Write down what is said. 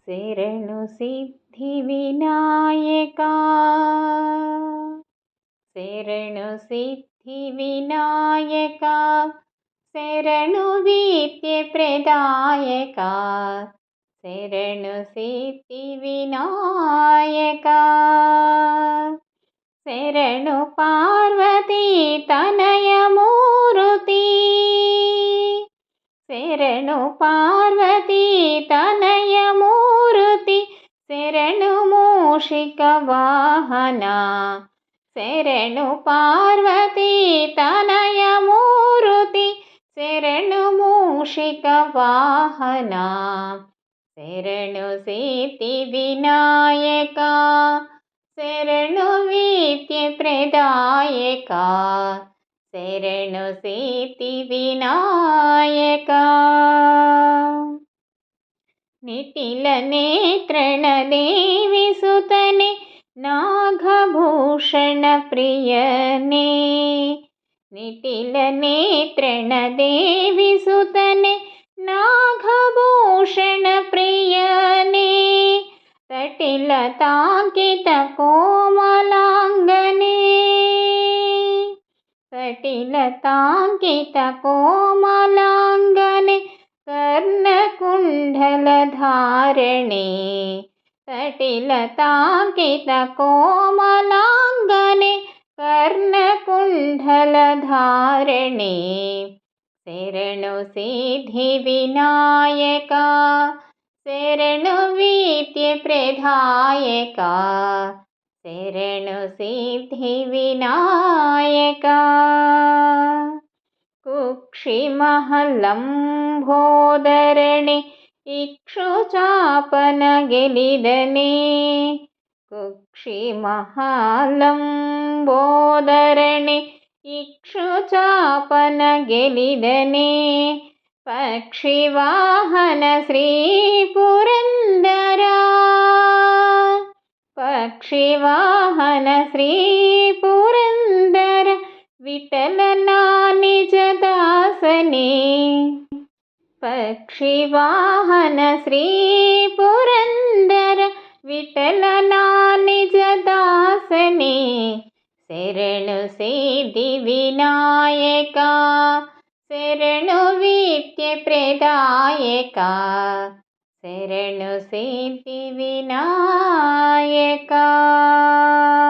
शरणु Siddhivinayaka शरणु Siddhivinayaka शरणु विद्येप्रदायका शरणु Siddhivinayaka शरणु Parvati तनयमूर्ति शरणु Parvati तनयमूर्ति शरणु मूषिकवाहना शरणु Parvati तनयमूर्ति शरणु मूषिकवाहना शरणु Siddhivinayaka शरणु विद्येप्रदायका शरणु Siddhivinayaka निटिलनेत्रणदेवी सुतने Nagabhushan प्रियने निटिलनेत्रणदेवी सुतने Nagabhushan प्रियने तटिलतांकित कोमलांगने तटिलतांकित कोमलांगने कर्णकुण्डलधारणे तटिलतांकित कोमलांगने कर्णकुण्डलधारणे शरणु Siddhivinayaka शरणु विद्येप्रदायका शरणु Siddhivinayaka कुक्षिमहलम्भोदरणे इक्षुचापनगिलिदने कुक्षिमहलम्भोदरणे इक्षुचापनगिलिदने पक्षिवाहन श्रीपुरन्दरा पक्षिवाहन श्रीपुरन्दर विठ्ठलना निजदासने पक्षिवाहन श्रीपुरन्दर विठ्ठलना निजदासने शरणु Siddhivinayaka शरणु विद्येप्रदायका शरणु Siddhivinayaka.